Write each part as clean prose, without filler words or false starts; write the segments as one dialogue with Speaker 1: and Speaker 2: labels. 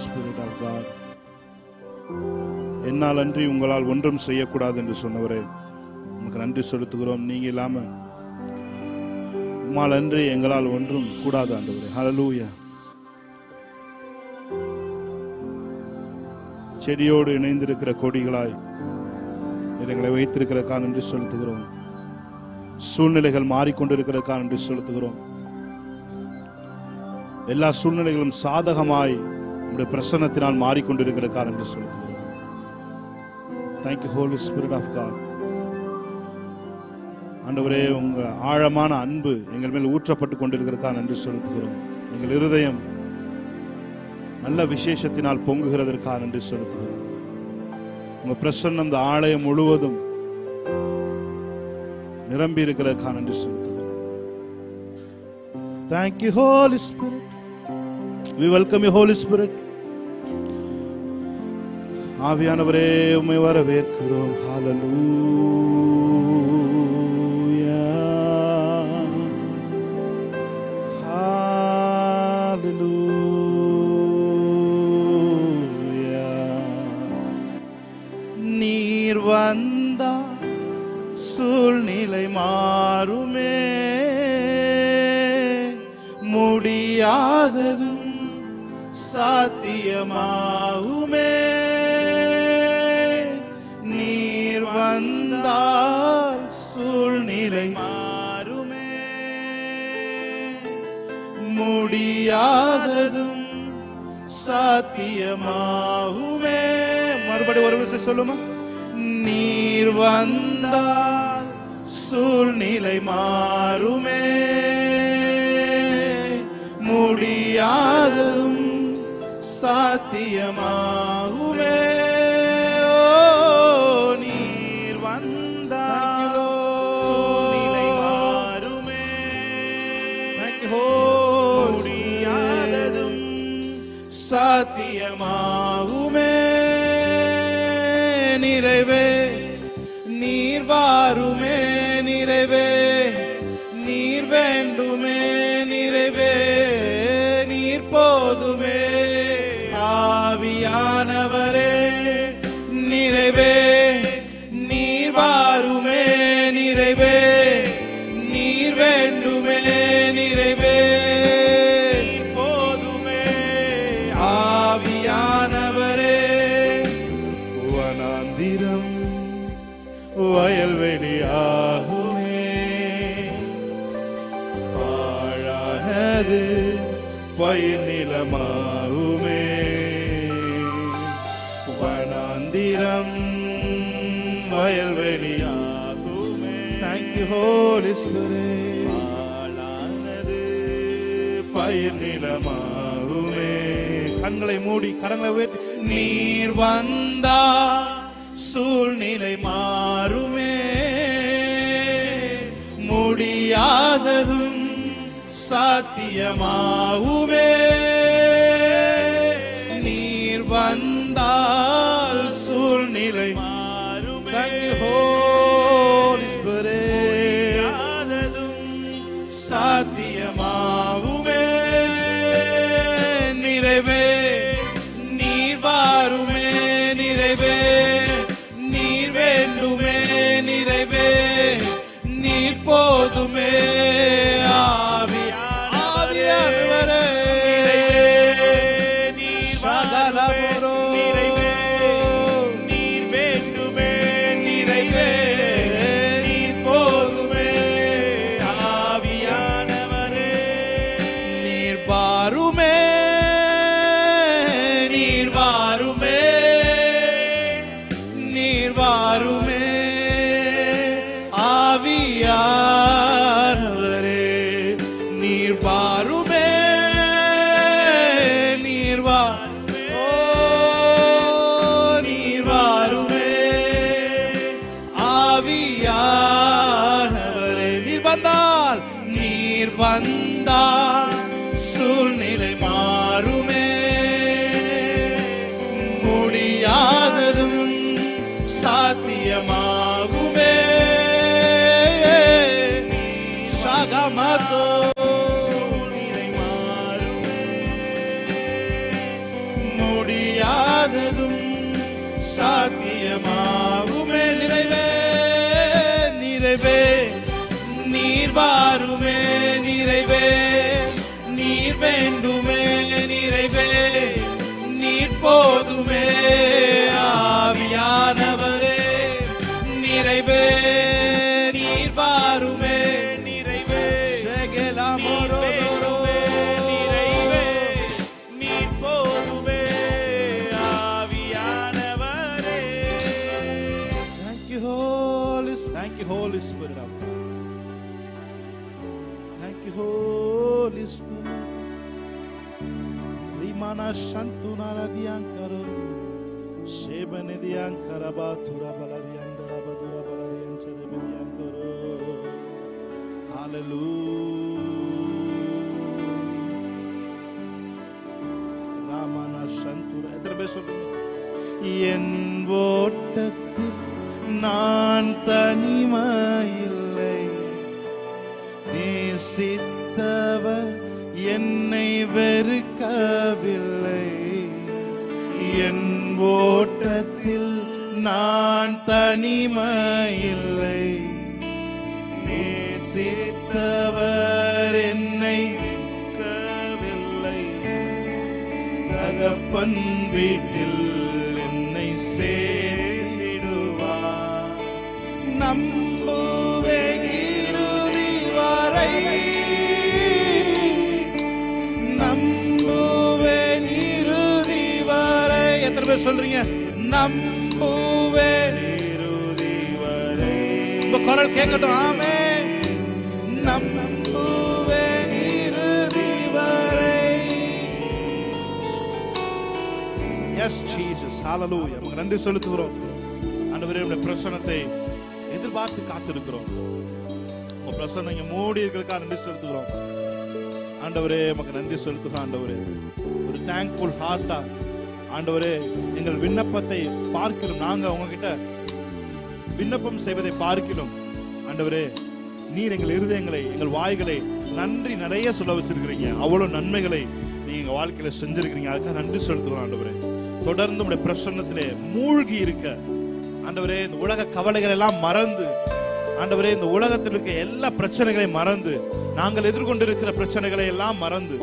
Speaker 1: Spirit of God. என்னால் அன்றி உங்களால் ஒன்றும் செய்யக்கூடாது என்று சொன்னவரே, உங்களுக்கு நன்றி செலுத்துகிறோம். நீங்க இல்லாம உம்மால் அன்றி எங்களால் ஒன்றும் கூடாது ஆண்டவரே. ஹல்லேலூயா. செடியோடு இணைந்திருக்கிற கொடிகளாய் எங்களை வைத்திருக்கிறதுக்காக நன்றி செலுத்துகிறோம். சூழ்நிலைகள் மாறிக்கொண்டிருக்கிறதுக்காக நன்றி செலுத்துகிறோம். எல்லா சூழ்நிலைகளும் சாதகமாய் உம்முடைய பிரசன்னத்தினால் மாறிக்கொண்டிருக்கிறதுக்காக நன்றி செலுத்துகிறோம். Thank you, Holy Spirit of God. ஆண்டவரே, உங்க ஆழமான அன்பு எங்கள் மேல் ஊற்றப்பட்டு கொண்டிருக்கிறதுக்காக நன்றி செலுத்துகிறோம். எங்கள் இருதயம் நல்ல விசேஷத்தினால் பொங்குகிறதற்காக நன்றி செலுத்துகிறோம். உங்க பிரசன்னம் இந்த ஆலயம் முழுவதும் நிரம்பி இருக்கிறதுக்காக நன்றி செலுத்துகிறோம். Thank you, Holy Spirit. We welcome you, Holy Spirit. ஆவியானவரே, உம்மை வரவேற்கிறோம். ஹல்லேலூயா, ஹல்லேலூயா. நீர் வந்தா சூழ்நிலை மாறுமே, முடியாததும் சாத்தியமாகுமே. நீர் வந்தால் சூழ்நிலை மாறுமே, முடியாததும் சாத்தியமாகுமே. மறுபடி ஒரு விஷயம் சொல்லுமா? நீர் வந்தால் சூழ்நிலை மாறுமே, முடியாததும் சாத்தியமாகுமே. நீர் வந்தால் சூழ்நிலை மாறுமே, முடியாததும் சாத்தியமாகுமே. நிறைவே நீர் வாருமே, நிறைவே நீர் வேண்டுமே, நிறைவே நீர் போதுமே. ஆவியானவரே, நிறைவே நீர் வாருமே, நிறைவே நீர் வேண்டுமே, நிறைவே நீர் போதுமே. ஆவியானவரே, வனாந்திரம் வயல்வெளியாகுமே, பாழானது பயிர் நிலமாகுமே. வனாந்திரம் வயல்வெளியாகுமே. Thank you, Holy Spirit. பாழானது பயிர் நிலமாகுமே. கண்களை மூடி கரங்களை உயர்த்தி, நீர் வந்தா சூழ்நிலை மாறுமே, முடியாததும் சாத்தியமாகுமே. நீர் வந்தால் சூழ்நிலை மாறுமே. Thank you, Holy Spirit. முடியாததும் சாத்தியமாகுமே. நிறைவே நீர் வாருமே, நிறைவே நீர் வேண்டுமே, நிறைவே நீர் போதுமே. ஆவியானவரே, நீர் வாருமே, நிறைவே நீர் வேண்டுமே, நிறைவே நீர் போதுமே. ஆவியானவரே, நீர் வாருமே, நீர் வாருமே, நீர் வாருமே. ஆவியானவரே, நீர் வாருமே, நீர் வாருமே. ஓ, நீர் வாருமே. ஆவியானவரே, நீர் வந்தால், நீர் வந்தால் சூழ்நிலை மாறுமே, முடியாததும் சாத்தியமாகுமே. சகமதோ சூழ்நிலை மாறுமே, நிறைவே நீர் வாருமே, நிறைவே நீர் வேண்டுமே, நிறைவே நீர் போதுமே, ஆவியானவரே நிறைவே நீர் வாருமே, நிறைவே நிறைவே நீர் போதுமே, ஆவியானவரே. Thank you Holy Spirit of God. Thank you Holy Spirit. Rimana shantuna radiankaro shebane diankara bathura balariandara badura balariantere bediankaro. Hallelujah. Ramana shantura எத்தனை பேர் சொல்றீங்க? என் ஓட்டத்தில் நான் தனிமையில்லை, நேசித்தவர் என்னை வெறுக்கவில்லை. என் ஓட்டத்தில் நான் தனிமையில்லை, நேசித்தவர் என்னை வெறுக்கவில்லை. தகப்பன் வீட்டில் என்னை சேர்த்திடுவார், நம்புவேன் இறுதி வரை, நம்புவேன் இறுதி வரை. எத்தனை பேர் சொல்றீங்க? நம்புவேன் இறுதி வரை. உங்க குரல் கேட்கட்டும். ஆமென். நம்புவேன் இறுதி வரை. எஸ் ஜீசஸ், ஹalleluya. உங்களுக்கு நன்றி செலுத்துகிறோம் ஆண்டவரே. உங்களுடைய பிரசன்னத்தை எதிர்பார்த்து காத்திருக்கிறோம். உங்க பிரசன்னம் இங்க மூடி இருக்கிறதுக்காக நன்றி செலுத்துகிறோம் ஆண்டவரே. உமக்கு நன்றி செலுத்துகிறோம் ஆண்டவரே. ஒரு தேங்க்ஃபுல் ஹார்ட்டா ஆண்டவரே, எங்கள் விண்ணப்பத்தை பார்க்கிறோம். நாங்க உங்ககிட்ட விண்ணப்பம் செய்வதை பார்க்கிறோம் ஆண்டவரே. நீர் எங்கள் இருதயங்களை, எங்கள் வாய்களை நன்றி நிறைய சொல்ல வச்சிருக்கிறீங்க. அவ்வளவு நன்மைகளை நீங்க எங்க வாழ்க்கையில செஞ்சிருக்கிறீங்க. அதுக்காக நன்றி செலுத்துகிறோம் ஆண்டவரே. தொடர்ந்து உடைய பிரசன்னத்திலே மூழ்கி இருக்க ஆண்டவரே, இந்த உலக கவலைகள் எல்லாம் மறந்து ஆண்டவரே, இந்த உலகத்தில் இருக்க எல்லா பிரச்சனைகளையும் மறந்து, நாங்கள் எதிர்கொண்டிருக்கிற பிரச்சனைகளை எல்லாம் மறந்து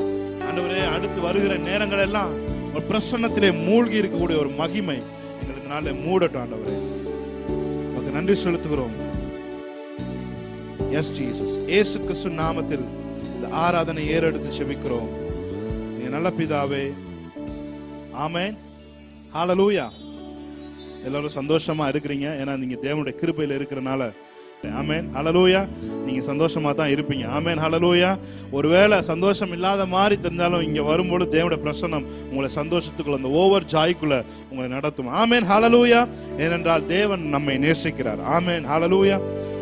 Speaker 1: ஆண்டவரே, அடுத்து வருகிற நேரங்கள் எல்லாம் ஒரு பிரசன்னத்திலே மூழ்கி இருக்கக்கூடிய ஒரு மகிமை எங்களுக்கு நாளை மூடட்டும் ஆண்டவரே. உங்களுக்கு நன்றி செலுத்துகிறோம். எஸ் ஜீசஸ், இயேசு கிறிஸ்து நாமத்தில் இந்த ஆராதனை ஏறெடுத்து செபிக்கிறோம் நீங்க நல்ல பிதாவே. ஆமென். ஹalleluya. எல்லாரும் சந்தோஷமா இருக்கிறீங்க, ஏன்னா நீங்க தேவனுடைய கிருபையில இருக்கிறனால. ஆமென். ஹalleluya. நீங்க சந்தோஷமா தான் இருப்பீங்க. ஆமென். ஹalleluya. ஒருவேளை சந்தோஷம் இல்லாத மாதிரி தெரிஞ்சாலும் இங்க வரும்போது தேவனுடைய பிரசன்னம் உங்களை சந்தோஷத்துக்குள்ள, அந்த ஓவர் ஜாய்க்குள்ள உங்களை நடத்தும். ஆமென். ஹalleluya. ஏனென்றால் தேவன் நம்மை நேசிக்கிறார். ஆமென். ஹalleluya.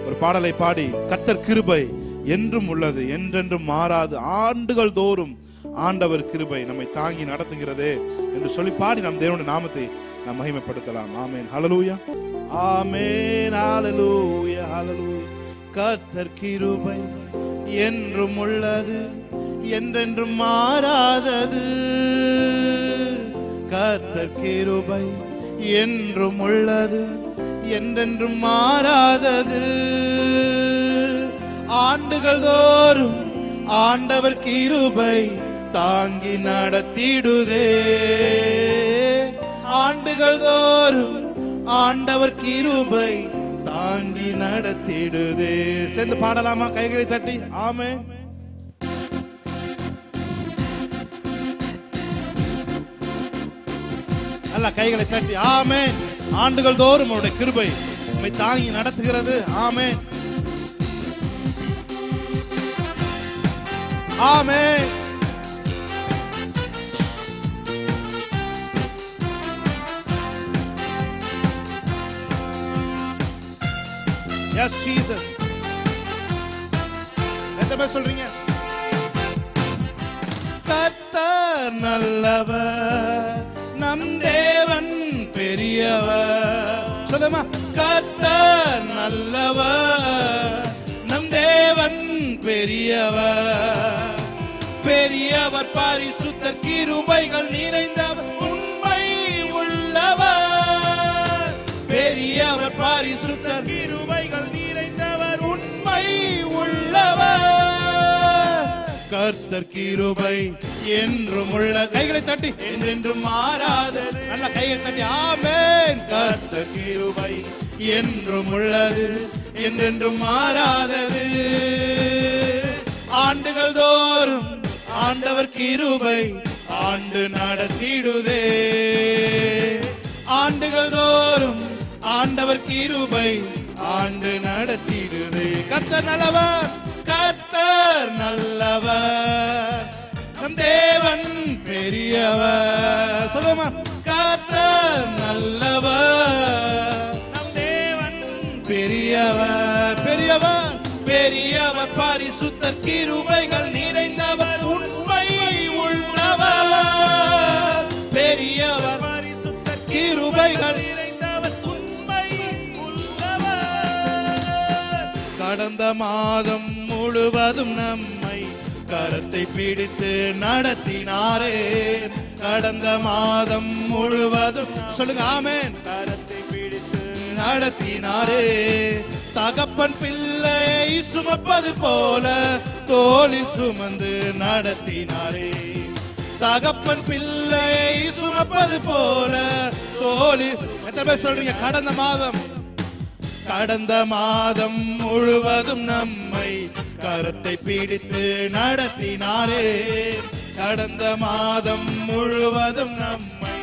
Speaker 1: ஒரு பாடலை பாடி, கர்த்தர் கிருபை என்றும் உள்ளது, என்றென்றும் மாறாது, ஆண்டுகள் தோறும் ஆண்டவர் கிருபை நம்மை தாங்கி நடத்துகிறதே என்று சொல்லி பாடி நம் தேவனுடைய நாமத்தை நாம் மகிமைப்படுத்தலாம். ஆமென். ஹalleluya. ஆமென். ஹalleluya. ஹalleluya. கர்த்தர் கிருபை என்றும் உள்ளது, என்றென்றும் மாறாதது. கர்த்தர் கிருபை என்றும் உள்ளது, என்றென்றும் மாறாதது. ஆண்டுகள் தோறும் ஆண்டவர் கிருபை தாங்கி நடத்திடுதே. ஆண்டுகள் தோறும் ஆண்டவர் கிருபை தாங்கி நடத்திடுதே. சேர்ந்து பாடலாமா? கைகளை தட்டி. ஆமென். நல்ல கைகளை தட்டி. ஆமென். ஆண்டுகள் தோறும் அவருடைய கிருபை நம்மை தாங்கி நடத்துகிறது. ஆமென். ஆமென். Yes, Jesus. எத்தனை பேர் சொல்றீங்க? கர்த்தர் நல்லவர், நம் தேவன் பெரியவர். சொல்லுமா? கர்த்தர் நல்லவர், நம் தேவன் பெரியவர். பெரியவர், பரிசுத்தர், கிருபைகள் நிறைந்தவர், உண்மை உள்ளவர். பெரியவர், பரிசுத்தர், கிருபைகள் நிறைந்தவர், கர்த்தர் கிருபை என்றும் உள்ள. கைகளை தட்டி என்றென்றும் மாறாதது. நல்ல கைகளை தட்டி ஆமென். கர்த்தர் கிருபை என்றும் உள்ளது, என்றென்றும் மாறாதது. ஆண்டுகள் தோறும் ஆண்டவர் கிருபை ஆண்டு நடத்திடுதே. ஆண்டுகள் தோறும் ஆண்டவர் கிருபை ஆண்டு நடத்திடுதே. கர்த்தர் நல்லவர், கர்த்தர் நல்லவர், நம் தேவன் பெரியவர். சொல்லுமா, கர்த்தர் நல்லவர், நம் தேவன் பெரியவர். பெரியவர், பெரியவர், பரிசுத்தர், கிருபைகள் நிறைந்தவர், உண்மை உள்ளவர். பெரியவர், பரிசுத்தர், கிருபைகள் நிறைந்தவர், உண்மை உள்ளவர். கடந்த மாதம் முழுவதும் நம்மை கரத்தை பிடித்து நடத்தினாரே. கடந்த மாதம் முழுவதும் சொல்லுங்க ஆமென். கரத்தை பிடித்து நடத்தினாரே. தகப்பன் பிள்ளையை சுமப்பது போல தோளில் சுமந்து நடத்தினாரே. தகப்பன் பிள்ளையை சுமப்பது போல தோளில். எத்தனை பேர் சொல்றீங்க கடந்த மாதம்? கடந்த மாதம் முழுவதும் நம்மை கரத்தை பிடித்து நடத்தினாரே. கடந்த மாதம் முழுவதும் நம்மை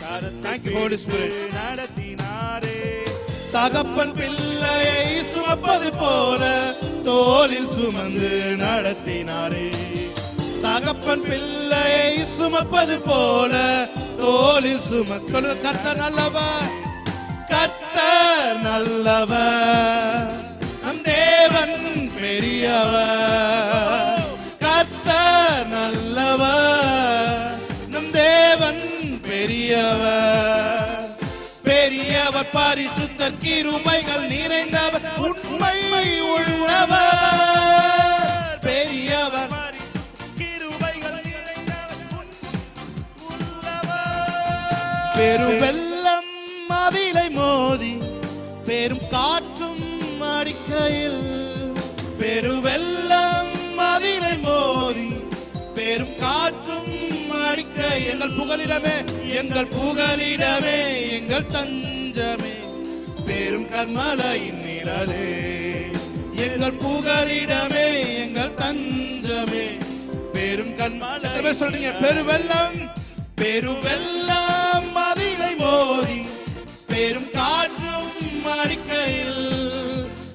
Speaker 1: கரத்தை நடத்தினாரே. தகப்பன் பிள்ளையை சுமப்பது போல தோளில் சுமந்து நடத்தினாரே. தகப்பன் பிள்ளையை சுமப்பது போல தோளில் சொல்லுங்க. கர்த்தர் நல்லவர், கர்த்தர் நல்லவர், நம் தேவன் பெரியவர். கர்த்தர் நல்லவர், நம் தேவன் பெரியவர். பெரியவர், பரிசுத்தர், கிருபைகள் நிறைந்தவர், உண்மை உள்ளவர். பெரியவர், கிருபைகள் நிறைந்தவர், உள்ளவர். பெருவெல்லம் மதிலை மோதி பெரும் காற்றும் அடிக்கையில். பெருவெல்லம் மதிலை மோதி பெரும் காற்றும் அடிக்கை. எங்கள் புகலிடமே, எங்கள் புகலிடமே, எங்கள் தஞ்சமே, பெரும் கன்மலையின் நிழலே. எங்கள் புகலிடமே, எங்கள் தஞ்சமே, பெரும் கன்மலை. சொல்றீங்க பெருவெல்லம், பெருவெல்லம் மதிலை மோதி பெரும் காற்றும் அடிக்கையில்.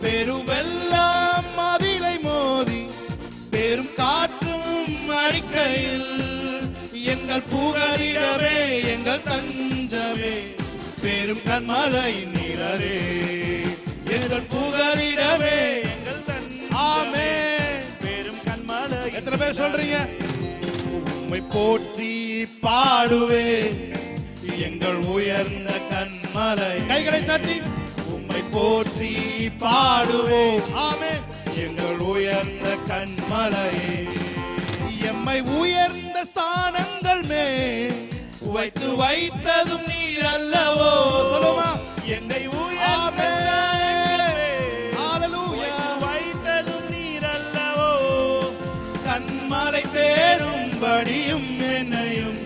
Speaker 1: பெருவெல்லம் மதிலை மோதி பெரும் காற்றும் அடிக்கையில். எங்கள் புகலிடமே, எங்கள் தஞ்சமே, பெரும் கன்மலையின் நிழலே. எங்கள் புகலிடமே, எங்கள் ஆமென், பெரும் கன்மலை. எத்தனை பேர் சொல்றீங்க? உம்மை போற்றி பாடுவே எங்கள் உயர்ந்த கன்மலை. கைகளை தட்டி உம்மை போற்றி பாடுவோம். ஆமென். எங்கள் உயர்ந்த கன்மலையே. எம்மை உயர்ந்த ஸ்தானங்கள் மேல் வைத்து வைத்ததும் நீர் அல்லவோ. சொல்லுமா, எங்களை உயர்ந்த வைத்ததும் நீர் அல்லவோ. கன்மலை தேடும்படியும் என்னையும்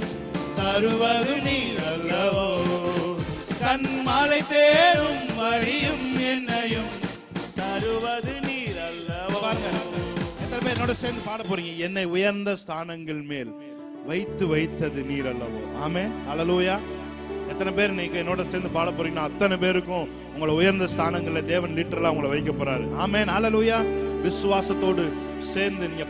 Speaker 1: தருவது நீர் அல்லவோ. கன்மலை தேடும் வழியும் என்னையும் தருவது நீர் அல்லவோ. எத்தனை பேர் என்னோட சேர்ந்து பாட போறீங்க? என்னை உயர்ந்த ஸ்தானங்கள் மேல் வைத்து வைத்தது நீர் அல்லவோ. ஆமென், ஹல்லேலூயா. எத்தனை பேர் நீங்க என்னோட சேர்ந்து பாட போறீங்கன்னா அத்தனை பேருக்கும் உங்களை உயர்ந்த ஸ்தானங்கள்ல தேவன் லிட்டரலா உங்களை வைக்க போறாரு. ஆமென், ஹல்லேலூயா. விசுவாசத்தோடு சேர்ந்து நீங்க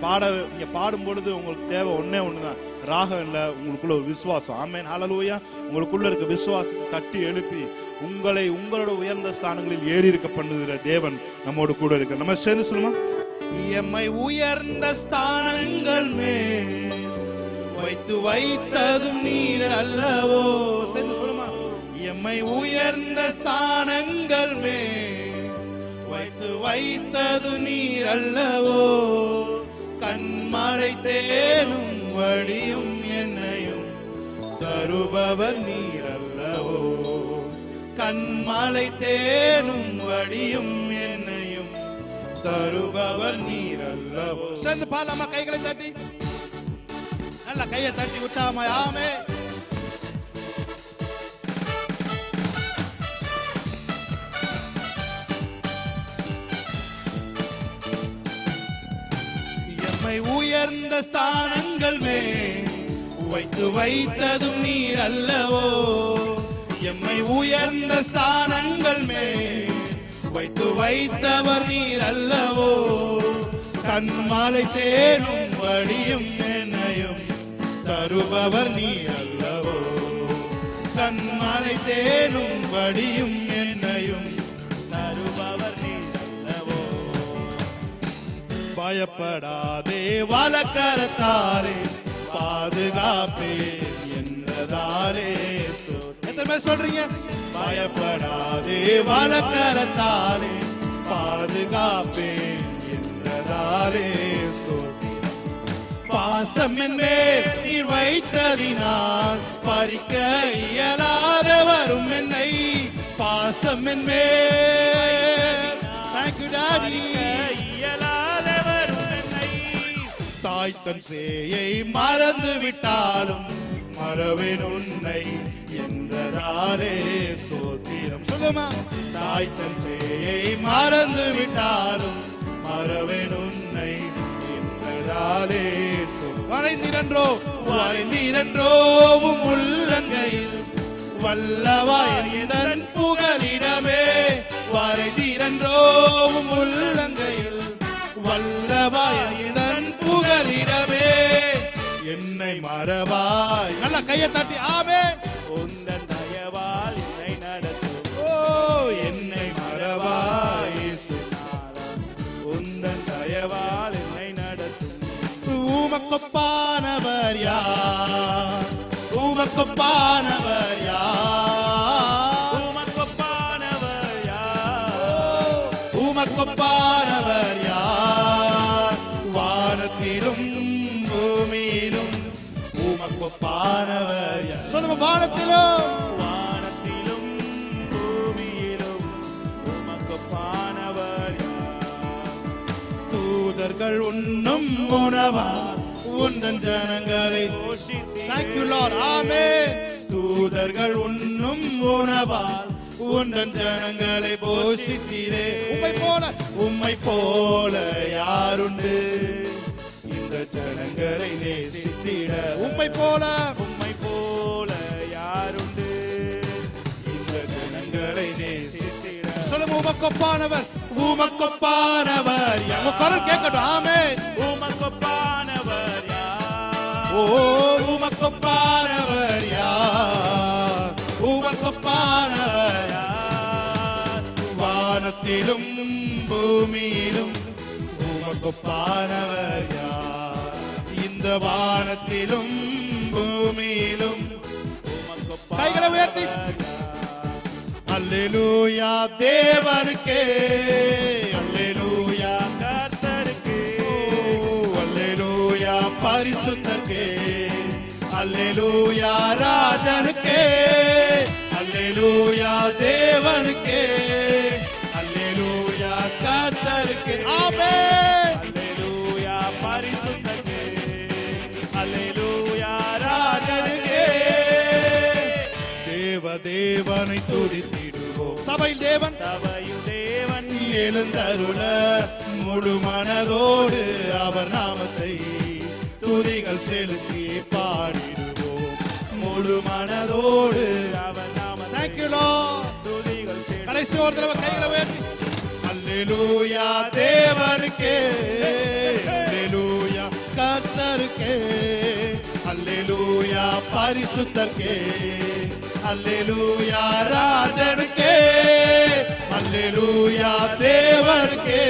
Speaker 1: பாடும் பொழுது உங்களுக்கு தேவை ஒன்னே ஒண்ணுதான், ராகம் இல்ல, உங்களுக்குள்ள ஒரு விசுவாசம். ஆமென், ஹல்லேலூயா. உங்களுக்குள்ள இருக்க விசுவாசத்தை தட்டி எழுப்பி உங்களை உங்களோட உயர்ந்த ஸ்தானங்களில் ஏறி இருக்க பண்ணுகிற தேவன் நம்மோடு கூட இருக்க. நம்ம சேர்ந்து சொல்லுமா, எம்மை உயர்ந்த ஸ்தானங்கள் மேல் வைத்து வைத்ததும் நீர் அல்லவோ. சேர்ந்து சொல்லுமா, எம்மை உயர்ந்த ஸ்தானங்கள் மேல் வைத்து வைத்தது நீர் அல்லவோ. கண்மலை தேனும் வழியும் என்னையும் தருபவர் நீர் அல்லவோ. கண்மலை தேனும் வழியும் என்னையும் தருபவர் நீர் அல்லவோ. சேர்ந்து பாலாமா, கைகளை தட்டி, நல்ல கையை தட்டி உற்சாகமாய் ஆமென். எம்மை உயர்ந்த ஸ்தானங்கள் மேல் வைத்ததும் நீர் அல்லவோ. எம்மை உயர்ந்த ஸ்தானங்கள் மேல் வைத்தவர் நீர் அல்லவோ. கண்மாலை தேனும் வடியும் என்னையும் தருபவர் நீர் அல்லவோ. கண்மாலை தேனும் வடியும் என்னையும் தருபவர் நீர் அல்லவோ. பயப்படாதே வலக்கரத்தாரே பாதுகாப்பேன் என்றதாரே. எத்தனை பேர் சொல்றீங்க? பயப்படாதே வலக்கரத்தாரே பாதுகாப்பேன் என்றதாரே. பாசம் மேல் நீர் வைத்ததினால் பறிக்க இயலாத வரும் என்னை. பாசம் மேல் Thank you Daddy. தாய் தன் சேயை மறந்து விட்டாலும் மறவேன் உன்னை என்றதாரே ஸ்தோத்திரம். சொல்லுமா, தாய் தன் சேயை மறந்து விட்டாலும் மறவேன் உன்னை என்றதாரே. வரைந்திரன்றோவும் உள்ளங்கையில் வல்லவாயன் புகலிடமே. வரைந்திரன்றோவும் உள்ளங்கையில் வல்லவாயன் புகலிடமே. என்னை மறவாய், நல்ல கையை தட்டி ஆமென். உந்தன் தயவால் என்னை நடத்தும். ஓ, என்னை மறவாய் இயேசுநாதா, உந்தன் தயவால் என்னை நடத்தும். உமக்கொப்பானவர் யார்? உமக்கொப்பானவர் யார்? உமக்கொப்பானவர் யார்? உமக்கொப்பானவர் யார்? வானத்திலும் பூமியிலும் உமக்கொப்பானவர் யார்? சொல்லுங்க, வானத்திலும் வானத்திலும் பூமியிலும் உமக்கொப்பானவர் யார்? தூதர்கள் உண்ணும் உணவா உந்தன் ஜனங்களை போஷித்தீரே. Thank you Lord. Amen. தூதர்கள் உண்ணும் உணவால் உந்தன் ஜனங்களை போஷித்தீரே. உம்மை போல யாருண்டு இந்த ஜனங்களை நேசித்திட? உம்மை போல யாருண்டு இந்த ஜனங்களை நேசித்திட? சொல்லுங்க, உமக்கொப்பானவர், உமக்கொப்பானவர் யார்? குரல் கேட்கட்டும். ஆமென். உமக்கொப்பானவர் யார்? ஓ, உமக்கொப்பானவர் யார்? உமக்கொப்பானவர் யார்? வானத்திலும் பூமியிலும் உமக்கொப்பானவர் யார்? இந்த வானத்திலும் பூமியிலும் உமக்கொப்பானவர். கைகளை உயர்த்தி அல்லேலூயா தேவனுக்கே, அல்லேலூயா கர்த்தருக்கே, அல்லேலூயா பரிசுத்தருக்கே, அல்லேலூயா ராஜனுக்கே, அல்லேலூயா தேவனுக்கே, அல்லேலூயா கர்த்தருக்கே. ஆமென். அல்லேலூயா பரிசுத்தருக்கே, அல்லேலூயா ராஜனுக்கே. தேவனை துதித்திடுவோம். சபையில் தேவன் எழுந்தருள முழு மனதோடு அவர் நாமத்தை துதிகள் செலுத்தி பாடிடுவோம். முழு மனதோடு அவர் நாமத்தை. Thank you Lord. துதிகள் செலுத்தி. கடைசி ஒரு தடவை கைகளை உயர்த்தி அல்லேலூயா தேவனுக்கே, அல்லேலூயா கர்த்தருக்கே, அல்லேலூயா பரிசுத்தருக்கே, அல்லேலூயா ராஜனுக்கே, அல்லேலூயா தேவனுக்கே,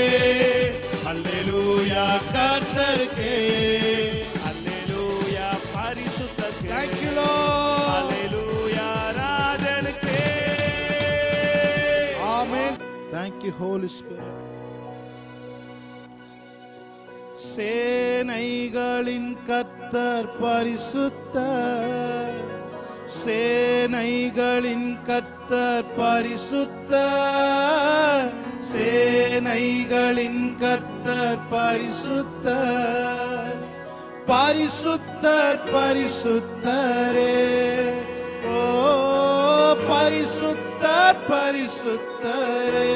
Speaker 1: அல்லேலூயா கர்த்தருக்கே, அல்லேலூயா பரிசுத்தருக்கே. Thank you Lord. Hallelujah ராஜனுக்கே. Amen. Thank you Holy Spirit. சேனைகளின் கர்த்தர் பரிசுத்தர், சேனைகளின் கர்த்தர் கர்த்தர் பரிசுத்தர், சேனைகளின் கர்த்தர் பரிசுத்தர், பரிசுத்தர் பரிசுத்தரே. ஓ பரிசுத்தர் பரிசுத்தரே.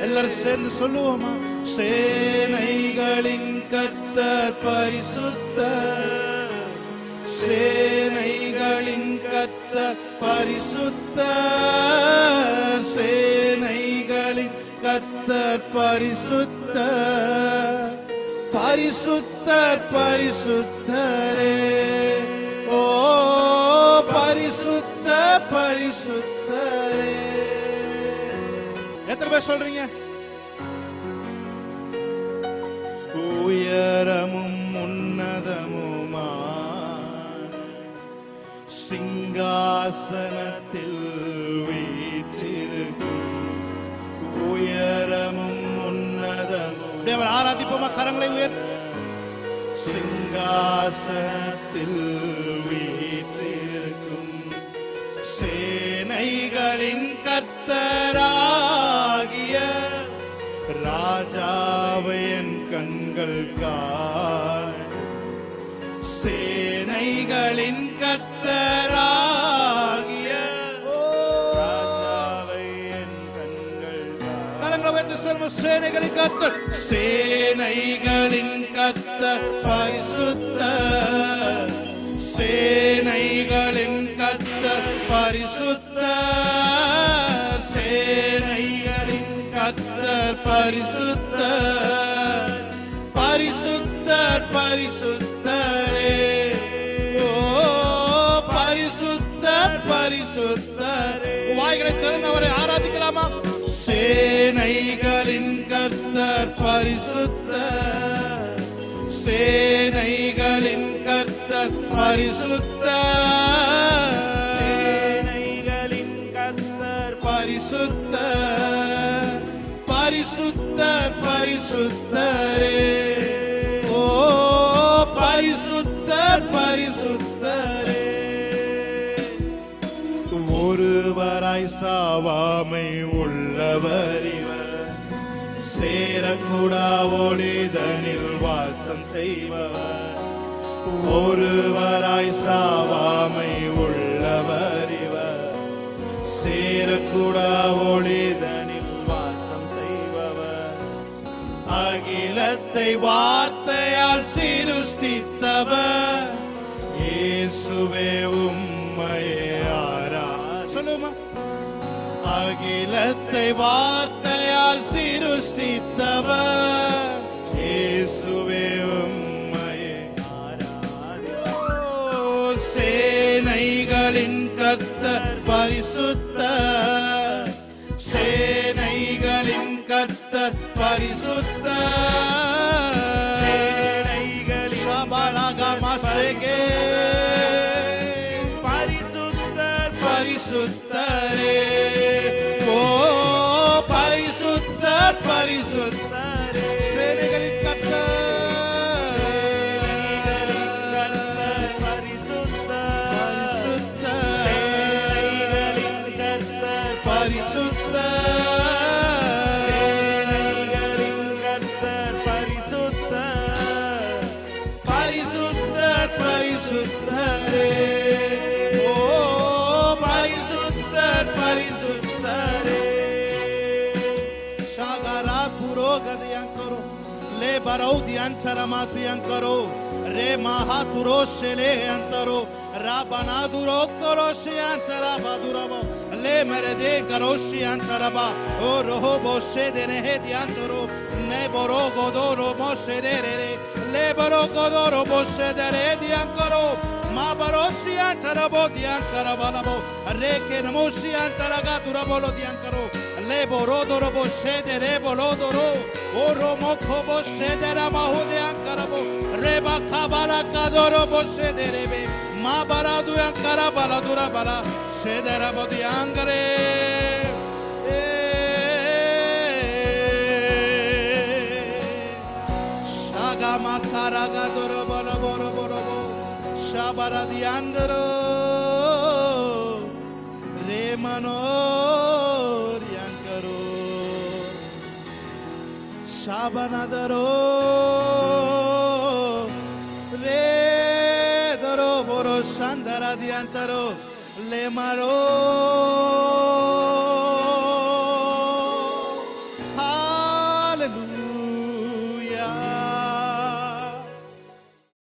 Speaker 1: எல்லாரும் சேர்ந்து சொல்லுவோமா? சேனைகளின் கர்த்தர் பரிசுத்தர், சேனைகளின் கர்த்தர் பரிசுத்தர், சேனைகளின் கர்த்தர் பரிசுத்தர், பரிசுத்தர் பரிசுத்தரே. ஓ பரிசுத்தர் பரிசுத்தரே. எத்தனை பேர் சொல்றீங்க? உயரமும் உன்னதமுமா சிங்காசனத்தில் வீற்றிருக்கும், உயரமும் உன்னதமும். தேவன் ஆராதிப்போமா? கரங்களை உயர். சிங்காசனத்தில் வீற்றிருக்கும் சேனைகளின் கர்த்தராகிய ராஜாவை என் கண்கள் காண, சேனைகளின் கர்த்தராகிய ராஜாவை என் கண்கள் காண. கரங்களை உயர்த்தி சொல்லுங்க. சேனைகளின் கர்த்தர், சேனைகளின் கர்த்தர் பரிசுத்தர், சேனைகளின் கர்த்தர் பரிசுத்தர், சேனைகளின் கர்த்தர் பரிசுத்தர், பரிசுத்தர் பரிசுத்தரே. ஓ பரிசுத்தர் பரிசுத்தரே. வாய்களை திறந்து அவரை ஆராதிக்கலாமா? சேனைகளின் கர்த்தர் பரிசுத்தர், சேனைகளின் கர்த்தர் பரிசுத்தர், சேனைகளின் கர்த்தர் பரிசுத்தர், பரிசுத்தர் பரிசுத்தரே. ஓ பரிசுத்தர் பரிசுத்தரே. ஒருவராய் சாவாமை உள்ளவர் இவர், சேரக்கூடா ஒளிதனில் வாசம் செய்பவர். ஒருவராய் சாவாமை உள்ளவர் இவர், சேரக்கூடா ஒளிதனில் வாசம் செய்பவர். அகிலத்தை வார்த்தையால் சிருஷ்டித்தவர், இயேசுவே உம்மையே ஆரா. சொல்லுமா? அகிலத்தை வார்த்தையால் சிருஷ்டித்தவர், இயேசுவே உம்மையே ஆராதிப்போம். சேனைகளின் கர்த்தர் பரிசுத்தர், சேனைகளின் கர்த்தர் பரிசுத்தர், சேனைகளின் சபரகமசகே பரிசுத்தர் பரிசுத்தரே. ஓ பரிசுத்தர் பரிசுத்தரே. சேனைகளின் கர்த்தர், சேனைகளின் கர்த்தர் பரிசுத்தர், சேனைகளின் கர்த்தர் பரிசுத்தர், சேனைகளின் கர்த்தர் பரிசுத்தர், பரிசுத்தர் பரிசுத்தரே. ஓ பரிசுத்தர் பரிசுத்தரே. ஷாகரா புரோகதியம் கரோ, லே பரௌதியம் சரமாத்தியம் கரோ, रे महातुरो शेले अंतरो राबनादुरो करोशी अंतरा बादुरबो ले मेरे दे करोशी अंतरबा ओ रोहो बोशे देने हे दियांतरो ने बोरो गोदोरो मोशे दे रे ले बोरो गोदोरो बोशे दे रे दियांकरो मा बरोशी अंतरबो दियांकरबो रे के नमोशी अंतरगा दुरबोलो दियांकरो ले बोरो दोरो बोशे दे रे बोलो दोरो ओ रोमो खो बोशे दे रा माहु दियांकरबो रे बाखा बाला कादोरो बोशे दे रे बे मा बरा दुयांकरा बाला दुरा बाला शे दे रा बो दियांकरे शागा माखारा गा दोरो बोलो बोरो बोरो बो शाबारा दियांकरो रे मनो ஷாபனதரோ ரே தரோ போரோ சந்தரதியந்தரோ லேமரோ